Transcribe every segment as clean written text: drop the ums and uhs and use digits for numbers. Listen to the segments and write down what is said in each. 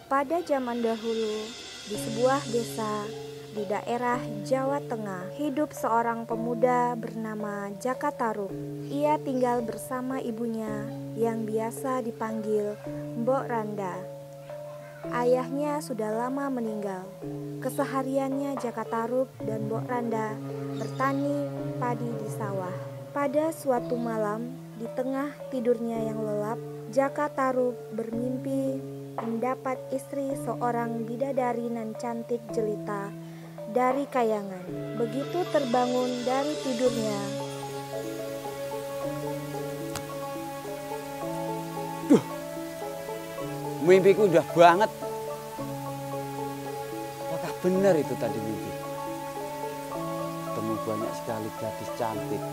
Pada zaman dahulu, di sebuah desa di daerah Jawa Tengah, hidup seorang pemuda bernama Jaka Tarub. Ia tinggal bersama ibunya yang biasa dipanggil Mbok Randa. Ayahnya sudah lama meninggal. Kesehariannya Jaka Tarub dan Mbok Randa bertani padi di sawah. Pada suatu malam, di tengah tidurnya yang lelap, Jaka Tarub bermimpi mendapat istri seorang bidadari nan cantik jelita dari kayangan. Begitu terbangun dari tidurnya, Mimpiku udah banget. Apakah benar itu tadi mimpi? Ketemu banyak sekali gadis cantik.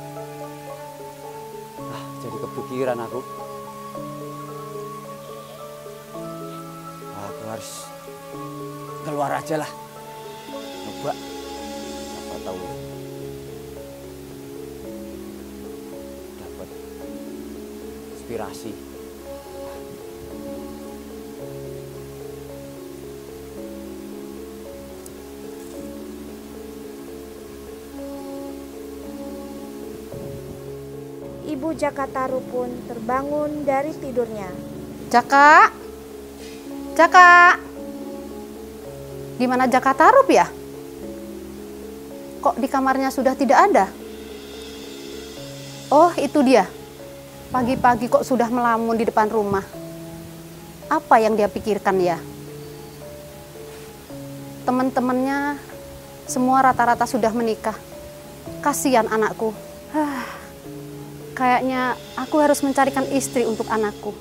Jadi kepikiran aku. Aku harus keluar aja lah. Coba, siapa tahu dapat inspirasi. Ibu Jaka Tarub pun terbangun dari tidurnya. Jaka, Jaka, di mana Jaka Tarub ya? Kok di kamarnya sudah tidak ada? Oh, itu dia. Pagi-pagi kok sudah melamun di depan rumah. Apa yang dia pikirkan ya? Teman-temannya semua rata-rata sudah menikah. Kasihan anakku. Kayaknya aku harus mencarikan istri untuk anakku.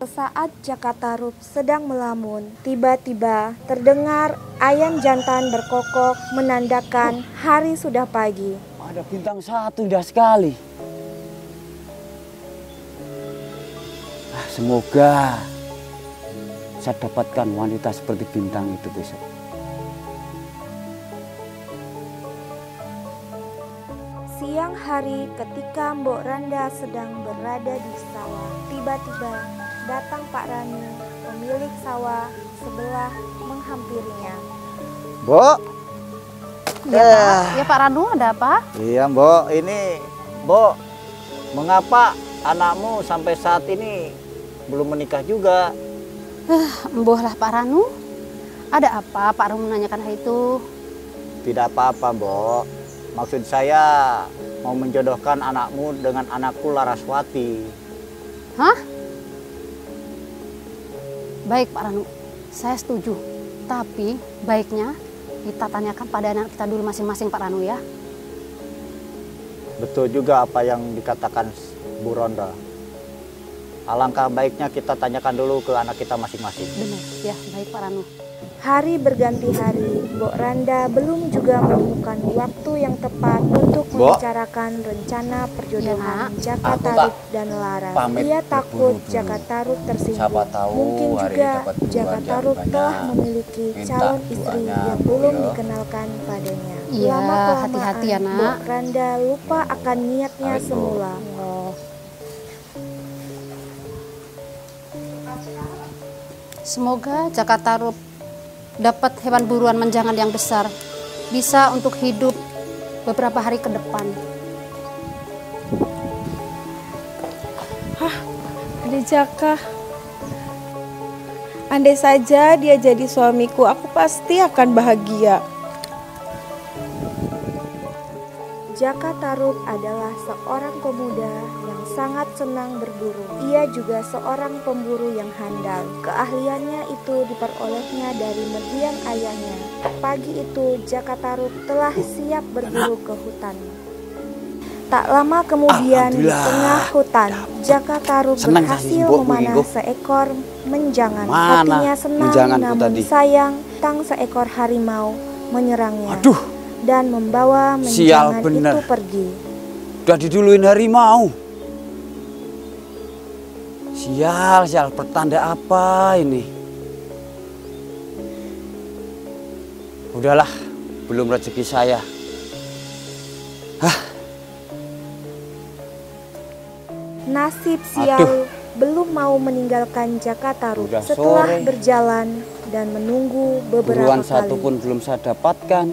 Saat Jaka Tarub sedang melamun, tiba-tiba terdengar ayam jantan berkokok menandakan hari sudah pagi. Ada bintang satu, indah sekali. Semoga saya dapatkan wanita seperti bintang itu besok. Siang hari ketika Mbok Randa sedang berada di sawah, tiba-tiba datang Pak Ranu, pemilik sawah sebelah menghampirinya. Mbok. Ya Pak Ranu, ada apa? Iya Mbok, ini Mbok, mengapa anakmu sampai saat ini belum menikah juga? Embuhlah Pak Ranu. Ada apa Pak Ranu menanyakan hal itu? Tidak apa-apa Mbok. Maksud saya mau menjodohkan anakmu dengan anakku Laraswati. Hah? Baik Pak Ranu, saya setuju. Tapi baiknya kita tanyakan pada anak kita dulu masing-masing Pak Ranu ya. Betul juga apa yang dikatakan Bu Ronda. Alangkah baiknya kita tanyakan dulu ke anak kita masing-masing. Benar, ya baik Pak Ranu. Hari berganti hari, Mbok Randa belum juga menemukan waktu yang tepat untuk membicarakan rencana perjodohan Jaka Tarub dan Laras. Ia takut Jaka Tarub tersinggung. Mungkin juga Jaka Tarub telah memiliki calon istri yang belum dikenalkan padanya. Iya, Lama-kelamaan, hati-hati ya nak. Mbok Randa lupa akan niatnya semula. Semoga Jaka Tarub dapat hewan buruan menjangan yang besar, bisa untuk hidup beberapa hari ke depan. Ada Jaka. Andai saja dia jadi suamiku, aku pasti akan bahagia. Jaka Tarub adalah seorang pemuda yang sangat senang berburu. Ia juga seorang pemburu yang handal. Keahliannya itu diperolehnya dari mendiang ayahnya. Pagi itu Jaka Tarub telah siap berburu ke hutan. Tak lama kemudian di tengah hutan, Jaka Tarub berhasil memanah seekor menjangan. Hatinya senang, namun sayang, seekor harimau menyerangnya. Dan membawa menjangan itu pergi. Udah diduluin harimau. Sial, pertanda apa ini? Udahlah, belum rezeki saya. Nasib sial belum mau meninggalkan Jakatarup. Udah Setelah sore. berjalan dan menunggu beberapa Buruan kali. satu pun belum saya dapatkan.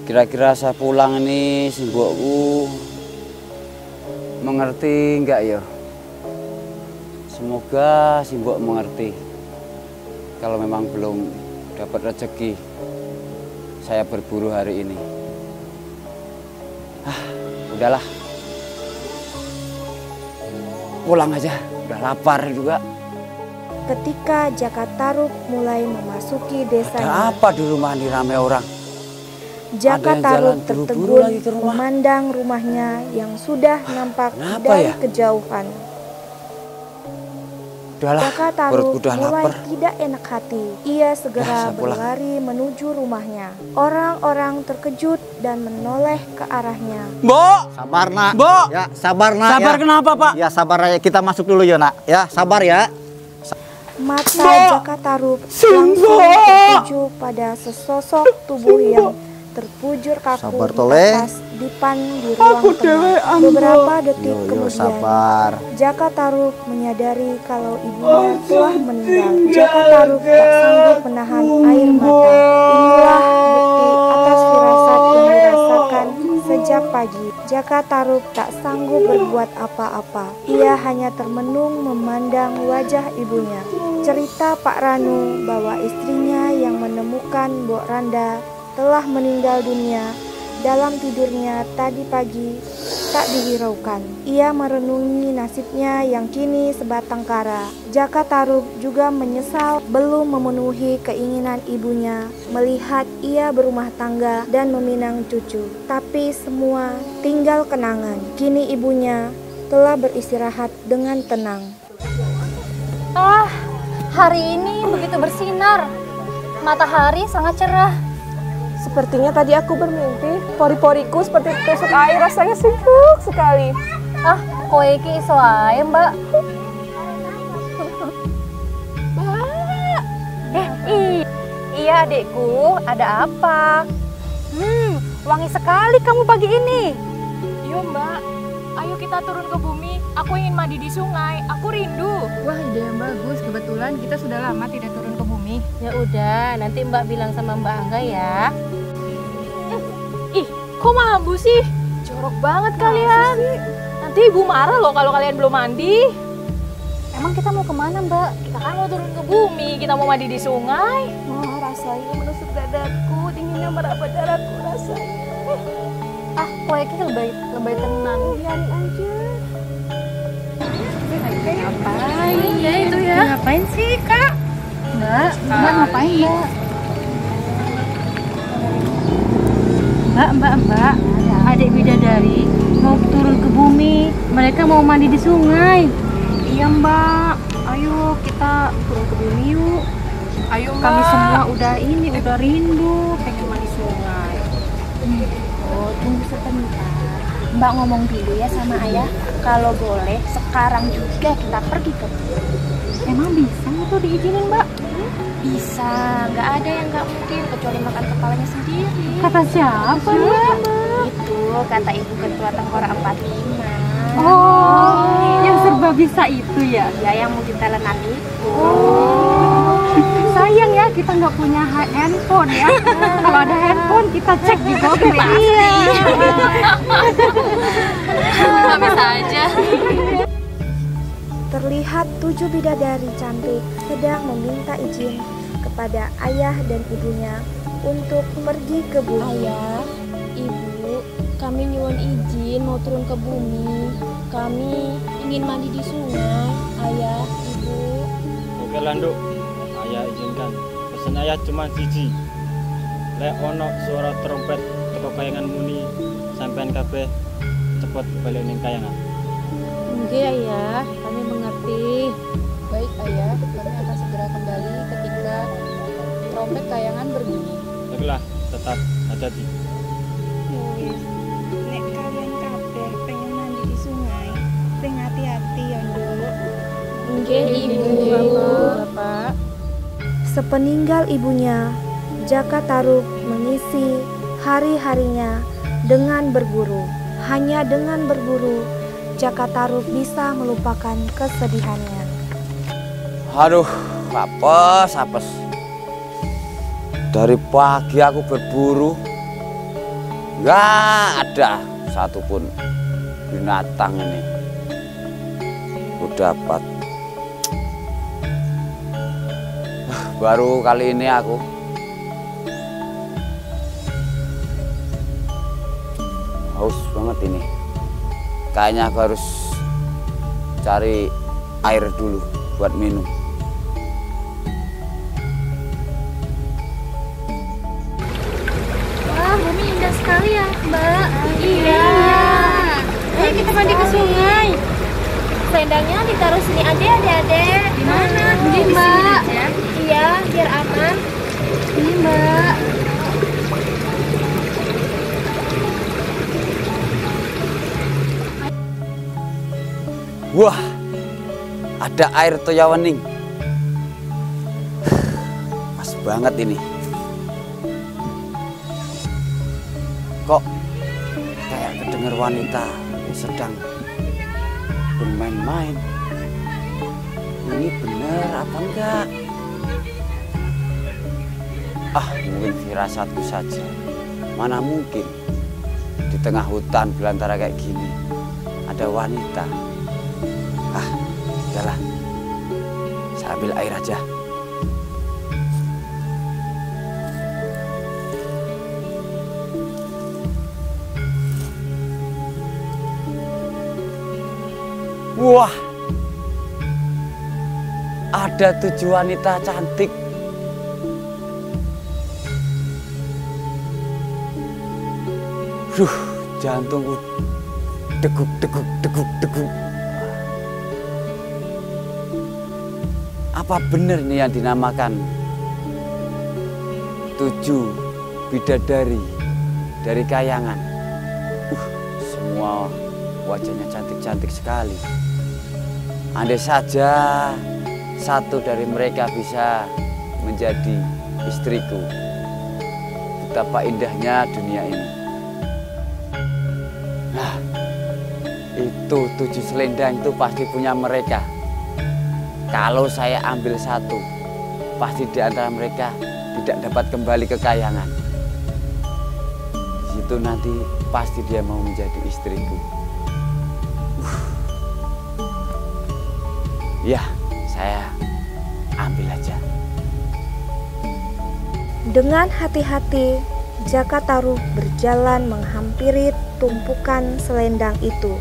Kira-kira saya pulang ini si mbokku mengerti enggak ya? Semoga si mbok mengerti. Kalau memang belum dapat rezeki saya berburu hari ini. Udahlah. Pulang aja, udah lapar juga. Ketika Jakatarup mulai memasuki Ada desanya, apa di rumah ini ramai orang? Jakatarup jalan buru-buru tertegun lagi ke rumah. memandang rumahnya yang sudah nampak Kenapa dari ya? kejauhan. Udahlah, Jakatarup perutku udah mulai lapar. tidak enak hati. Ia segera saya pulang. berlari menuju rumahnya. Orang-orang terkejut dan menoleh ke arahnya. Mbok! Sabar nak. Mbok! Ya sabar nak. Sabar ya. kenapa, Pak? Ya sabar aja, kita masuk dulu ya nak. Ya sabar ya. Mata Jakatarup langsung tertuju pada sesosok tubuh yang terpujur kaku Sabar, di Tole. atas dipan di ruang tengah. Beberapa detik Yo kemudian, sabar. Jakatarup menyadari kalau ibunya telah meninggal. Jakatarup tak sanggup menahan air mata. Inilah bukti atas firasat yang dirasakan sejak pagi. Jakatarup tak sanggup berbuat apa-apa. Ia hanya termenung memandang wajah ibunya. Cerita Pak Ranu bahwa istrinya yang menemukan Mbok Randa telah meninggal dunia dalam tidurnya tadi pagi tak dihiraukan. Ia merenungi nasibnya yang kini sebatang kara. Jakatarup juga menyesal belum memenuhi keinginan ibunya melihat ia berumah tangga dan meminang cucu. Tapi semua tinggal kenangan. Kini ibunya telah beristirahat dengan tenang. Ah, hari ini begitu bersinar. Matahari sangat cerah. Sepertinya tadi aku bermimpi, pori-poriku seperti tusuk air, rasanya sibuk sekali. Ah, kowe iki iso ae, Mbak. Iya adikku, ada apa? Wangi sekali kamu pagi ini. Yuk Mbak, ayo kita turun ke bumi. Aku ingin mandi di sungai, aku rindu. Wah, ide yang bagus. Kebetulan kita sudah lama tidak turun ke bumi. Ya udah, nanti Mbak bilang sama Mbak Angga ya. Ih, kok mambu sih? Jorok banget kalian. Nanti ibu marah loh kalau kalian belum mandi. Emang kita mau kemana Mbak? Kita kan mau turun ke bumi, kita mau mandi di sungai. Oh, rasanya menusuk dadaku, dinginnya merapat dadaku rasanya. Ah, kowe iki lebay tenan. Biarin aja. Ngapain ya itu ya? Ngapain sih, Kak? Mbak ngapain, Mbak? Mbak, adik bidadari mau turun ke bumi. Mereka mau mandi di sungai. Iya Mbak, ayo kita turun ke bumi yuk. Ayo Mbak. Kami semua udah rindu pengen mandi sungai. Oh, tunggu sebentar. Mbak ngomong dulu ya sama ayah. Kalau boleh, sekarang juga kita pergi ke bumi. Emang bisa itu diizinin, Mbak? Bisa, nggak ada yang nggak mungkin kecuali makan kepalanya sendiri. Kata siapa, Mbak? Itu kata ibu ketua Tengkorak 45. Oh, yang serba bisa itu ya? Ya, yang multitalentan itu. Sayang ya kita nggak punya handphone ya. Kalau ada handphone kita cek di Google. Iya. Bisa aja. Terlihat 7 bidadari cantik sedang meminta izin kepada ayah dan ibunya untuk pergi ke bumi. Ayah, ibu, kami nyuwun izin mau turun ke bumi. Kami ingin mandi di sungai. Ayah, ibu. Oke Landuk, ayah izinkan. Pesan ayah cuma siji. Lek ono suara trompet teko kayangan muni sampean kabeh cepet balik ning kayangan. Oke ayah, kami mengerti. Baik ayah, kami akan segera kembali ketika trompet kayangan berbunyi. Baiklah, tetap hati-hati. Nek kalian kabeh pengen mandi di sungai, sing hati-hati ya, Nduk. Nggih, ibu. Bapak. Sepeninggal ibunya, Jakatarup mengisi hari-harinya dengan berburu. Hanya dengan berburu, Jaka Tarub bisa melupakan kesedihannya. Aduh, apes. Dari pagi aku berburu, nggak ada satupun binatang ini aku dapat. Baru kali ini aku haus banget ini. Kayaknya aku harus cari air dulu buat minum. Wah, bumi indah sekali ya, Mbak. Iya. Ayo kita mandi ke sungai. Selendangnya ditaruh sini aja ya, Dek. Di mana? Di Mbak. Iya, biar aman. Ini, Mbak. Wah, ada air Toyawening. Pas banget ini. Kok kayak kedengar wanita sedang bermain-main. Ini bener apa enggak? Mungkin firasatku saja. Mana mungkin di tengah hutan belantara kayak gini ada wanita. Udahlah, saya ambil air aja. Wah, ada 7 wanita cantik. Jantungku deguk. Apa benar nih yang dinamakan 7 bidadari dari Kayangan? Semua wajahnya cantik-cantik sekali. Andai saja satu dari mereka bisa menjadi istriku, betapa indahnya dunia ini. Nah, itu 7 selendang itu pasti punya mereka. Kalau saya ambil satu, pasti di antara mereka tidak dapat kembali ke Kayangan. Itu nanti pasti dia mau menjadi istriku. Ya, saya ambil aja. Dengan hati-hati, Jaka Tarub berjalan menghampiri tumpukan selendang itu.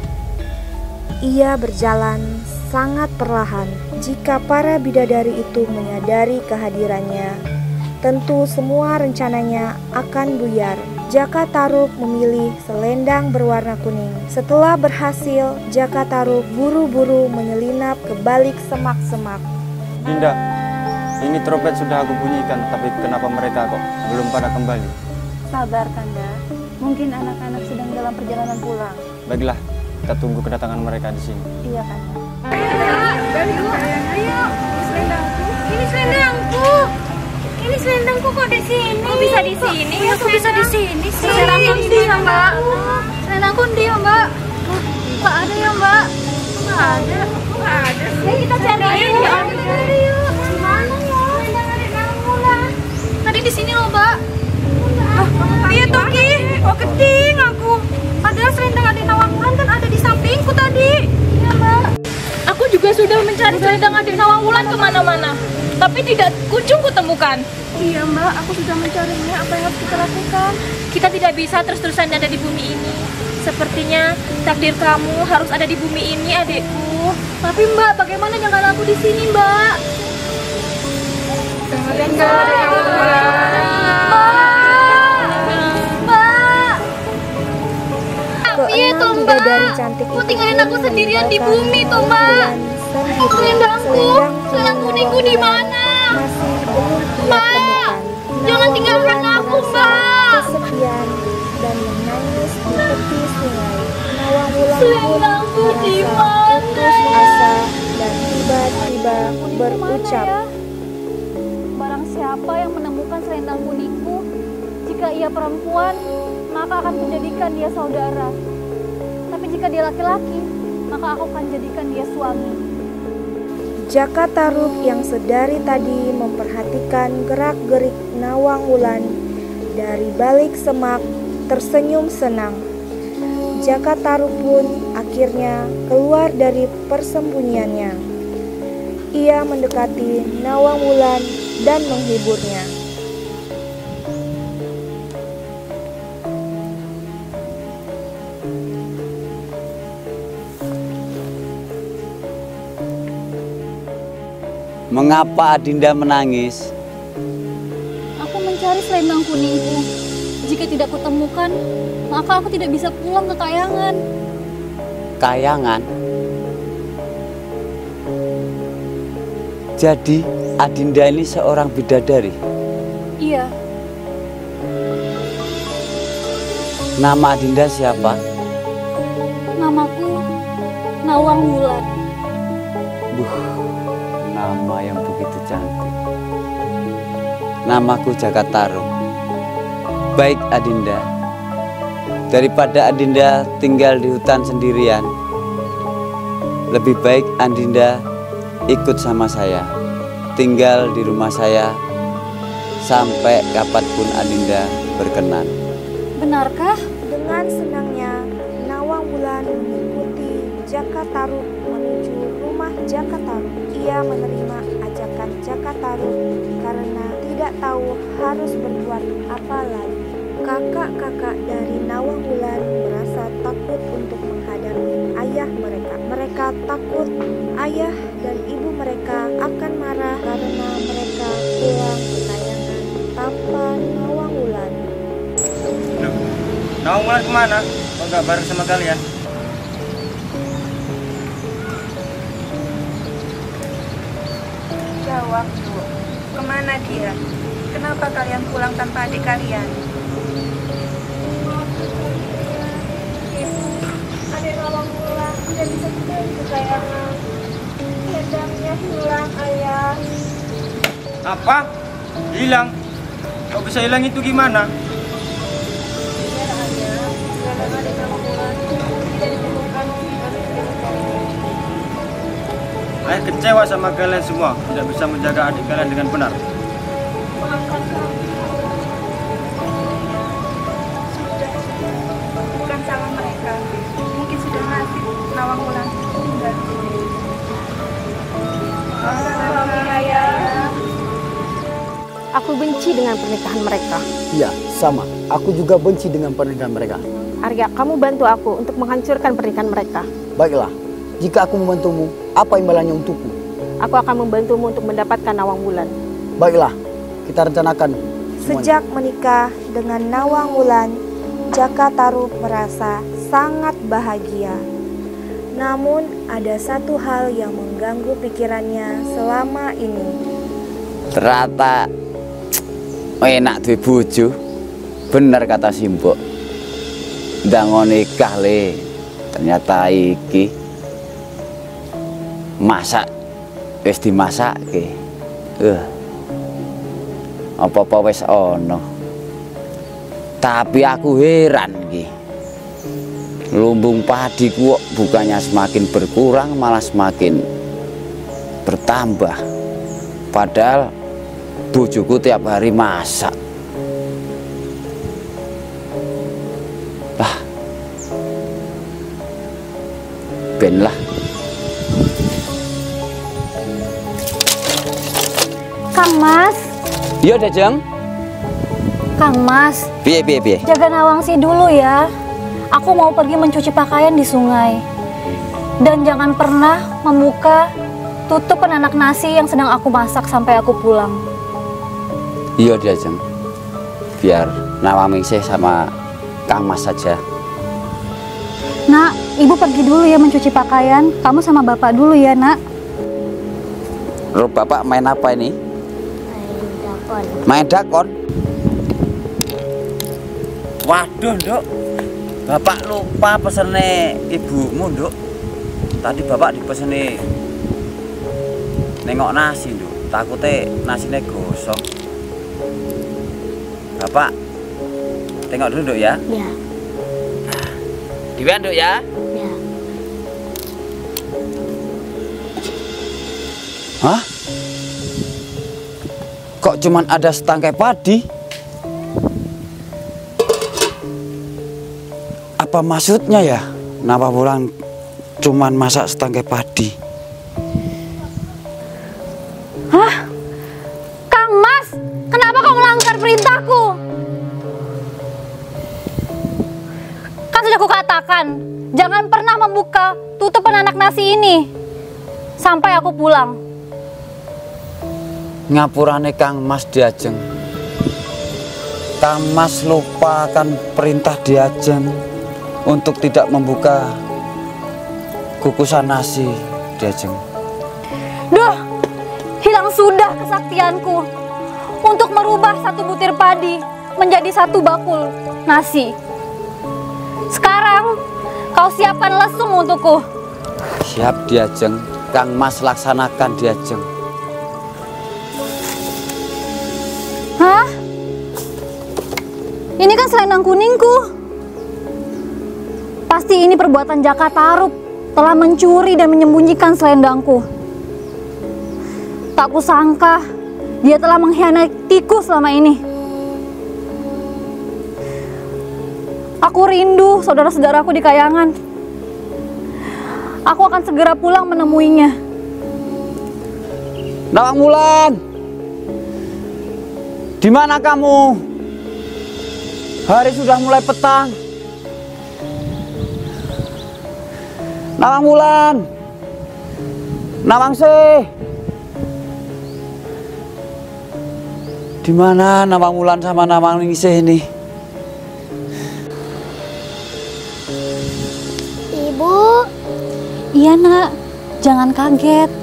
Ia berjalan sangat perlahan. Jika para bidadari itu menyadari kehadirannya, tentu semua rencananya akan buyar. Jaka Tarub memilih selendang berwarna kuning. Setelah berhasil, Jaka Tarub buru-buru menyelinap ke balik semak-semak. Dinda, ini trompet sudah aku bunyikan, tapi kenapa mereka kok belum pada kembali? Sabar, Kanda. Mungkin anak-anak sedang dalam perjalanan pulang. Baiklah, kita tunggu kedatangan mereka di sini. Iya, Kanda. Ayo, selendangku. Ini selendangku. Ini selendangku kok di sini? Kok bisa di sini? Iya, kok bisa di sini sih? Selendangku di mana, Mbak? Selendangku di ya, Mbak. Nggak ada ya, Mbak? Nggak ada. Ayo kita cari yuk. Di mana ya? Selendang adik kamu lah. Tadi di sini loh, Mbak. Iya toh, Ki. Kok keting aku. Padahal selendang adik Nawangwulan kan ada di sampingku tadi. Iya, Mbak. Aku juga sudah mencari selendang adik Nawangwulan kemana-mana, tapi tidak kunjung kutemukan. Iya, Mbak. Aku sudah mencarinya. Apa yang harus kita lakukan? Kita tidak bisa terus-terusan ada di bumi ini. Sepertinya takdir kamu harus ada di bumi ini, adikku. Tapi Mbak, bagaimana jangan aku di sini, Mbak? Keenam bidadari cantik itu tinggalin aku sendirian di bumi tuh, Mbak. Selendangku kuningku di mana? Masih belum ia Mbak, temukan. jangan tinggalkan aku, Mbak. Kesepian dan menangis di tepi sungai. Nawangwulan pun Selendangku di merasa mana? putus asa dan tiba-tiba berucap, Barang siapa yang menemukan selendang kuningku, jika ia perempuan, maka akan kujadikan dia saudara. Tapi jika dia laki-laki, maka aku akan jadikan dia suami. Jaka Tarub yang sedari tadi memperhatikan gerak-gerik Nawang Wulan dari balik semak tersenyum senang. Jaka Tarub pun akhirnya keluar dari persembunyiannya. Ia mendekati Nawang Wulan dan menghiburnya. Mengapa Adinda menangis? Aku mencari selendang kuningku. Jika tidak kutemukan, maka aku tidak bisa pulang ke Kayangan. Kayangan? Jadi Adinda ini seorang bidadari? Iya. Nama Adinda siapa? Namaku Nawang Wulan. Nama yang begitu cantik. Namaku Jaka Tarub. Baik Adinda, daripada Adinda tinggal di hutan sendirian, lebih baik Adinda ikut sama saya, tinggal di rumah saya sampai kapanpun Adinda berkenan. Benarkah? Dengan senangnya Nawang Wulan mengikuti Jaka Tarub menuju rumah Jaka Tarub. Ia menerima ajakan Jaka Tarub karena tidak tahu harus berbuat apa lagi. Kakak-kakak dari Nawang Wulan merasa takut untuk menghadapi ayah mereka. Mereka takut ayah dan ibu mereka akan marah karena mereka pulang ke Kayangan tanpa Nawang Wulan. Nawang Wulan kemana? Kok nggak bareng sama kalian? Jawab, Bu. Kemana dia? Kenapa kalian pulang tanpa adik kalian? Adik Nawang Wulan tidak bisa kembali ke Kayangan. Selendangnya hilang, Ayah. Apa? Hilang? Kok bisa hilang itu gimana? Iya, Ayah. Selendang adik Nawang Wulan tidak ditemukan. Ayah kecewa sama kalian semua, tidak bisa menjaga adik kalian dengan benar. Maafkan kami. Bukan salah mereka. Mungkin sudah nasib Nawang Wulan tinggal di sini. Aku benci dengan pernikahan mereka. Iya, sama. Aku juga benci dengan pernikahan mereka. Arya, kamu bantu aku untuk menghancurkan pernikahan mereka. Baiklah, jika aku membantumu, apa imbalannya untukku? Aku akan membantumu untuk mendapatkan Nawang Wulan. Baiklah, kita rencanakan semuanya. Sejak menikah dengan Nawang Wulan, Jaka Tarub merasa sangat bahagia. Namun ada satu hal yang mengganggu pikirannya selama ini. Ternyata enak duwe bojo. Bener kata Simbok. Ndang nikah le. Ternyata iki masak wis dimasakke. Apa-apa wis ana. Tapi aku heran iki. Lumbung padiku kok bukannya semakin berkurang malah semakin bertambah. Padahal bojoku tiap hari masak. Lah. Ben lah. Kang Mas. Iya, Dajeng. Kang Mas. Piye. Jaga Nawangsi dulu ya. Aku mau pergi mencuci pakaian di sungai. Dan jangan pernah membuka tutup penanak nasi yang sedang aku masak sampai aku pulang. Iya, Dajeng. Biar Nawangsi sama Kang Mas saja. Nak, ibu pergi dulu ya mencuci pakaian. Kamu sama bapak dulu ya, nak. Loh, bapak main apa ini? Main dakon. Main dakon? Waduh, Nduk. Bapak lupa pesene ibumu, Nduk. Tadi bapak dipeseni nengok nasi, Nduk. Takutnya nasinya gosong. Bapak, tengok dulu, Nduk ya. Ya. Diwan, Nduk ya. Ya. Hah? Kok cuman ada setangkai padi? Apa maksudnya ya? Nawangwulan cuman masak setangkai padi? Hah? Kang Mas, kenapa kau melanggar perintahku? Kan sudah kukatakan, jangan pernah membuka tutupan anak nasi ini sampai aku pulang. Ngapurane Kang Mas Diajeng. Kang Mas lupakan perintah Diajeng untuk tidak membuka kukusan nasi, Diajeng. Duh, hilang sudah kesaktianku untuk merubah satu butir padi menjadi satu bakul nasi. Sekarang kau siapkan lesung untukku. Siap Diajeng, Kang Mas laksanakan Diajeng. Hah? Ini kan selendang kuningku. Pasti ini perbuatan Jaka Tarub telah mencuri dan menyembunyikan selendangku. Tak kusangka dia telah mengkhianatiku selama ini. Aku rindu saudara-saudaraku di Kayangan. Aku akan segera pulang menemuinya. Nawangwulan, di mana kamu? Hari sudah mulai petang. Nawangwulan, Nawangse, di mana Nawangwulan sama Nawangse ini? Ibu. Iya nak, jangan kaget.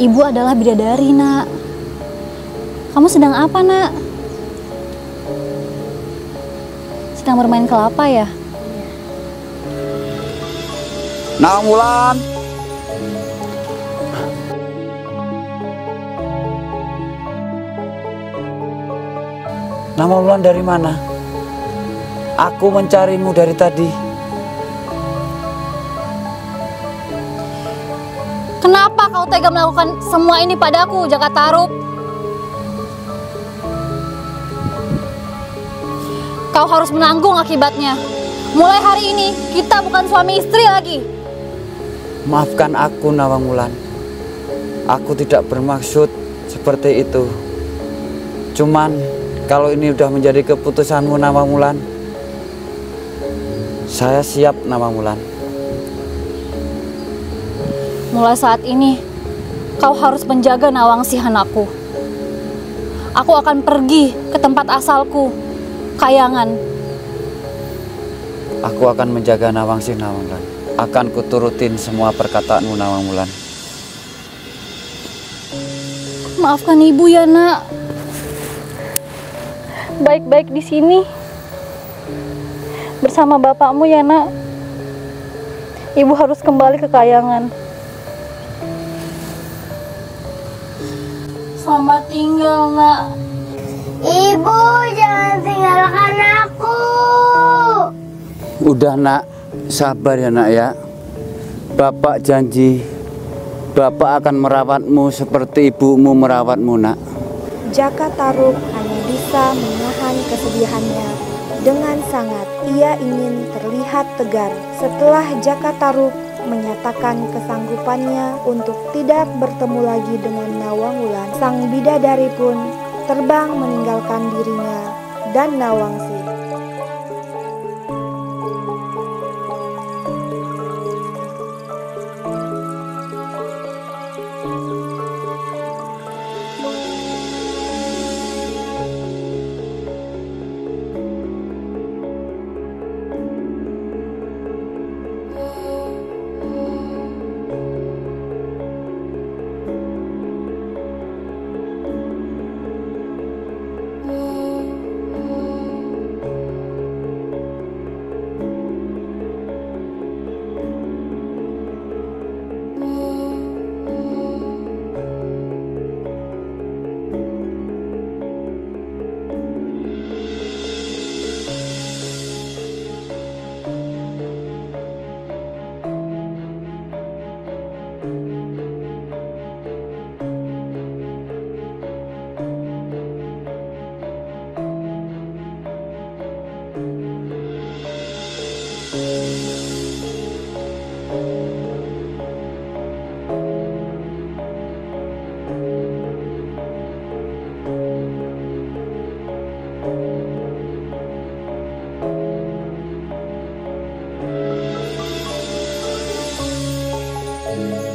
Ibu adalah bidadari nak. Kamu sedang apa nak? Sedang bermain kelapa ya? Nawangwulan, Nawangwulan dari mana? Aku mencarimu dari tadi. Kenapa kau tega melakukan semua ini padaku, Jaka Tarub? Kau harus menanggung akibatnya. Mulai hari ini, kita bukan suami istri lagi. Maafkan aku, Nawangwulan. Aku tidak bermaksud seperti itu. Cuman, kalau ini udah menjadi keputusanmu, Nawangwulan, saya siap, Nawangwulan. Mulai saat ini, kau harus menjaga Nawangsi anakku. Aku akan pergi ke tempat asalku, Kayangan. Aku akan menjaga Nawangsi, Nawangwulan. Akan kuturutin semua perkataanmu, Nawangwulan. Maafkan ibu ya nak. Baik-baik di sini bersama bapakmu ya nak. Ibu harus kembali ke Kayangan. Selamat tinggal nak. Ibu, jangan tinggalkan aku. Udah nak, sabar ya nak ya. Bapak janji, Bapak akan merawatmu seperti ibumu merawatmu nak. Jaka Tarub hanya bisa menahan kesedihannya dengan sangat. Ia ingin terlihat tegar. Setelah Jaka Tarub menyatakan kesanggupannya untuk tidak bertemu lagi dengan Nawangwulan, sang bidadari pun terbang meninggalkan dirinya dan Nawangsi. Tuhan.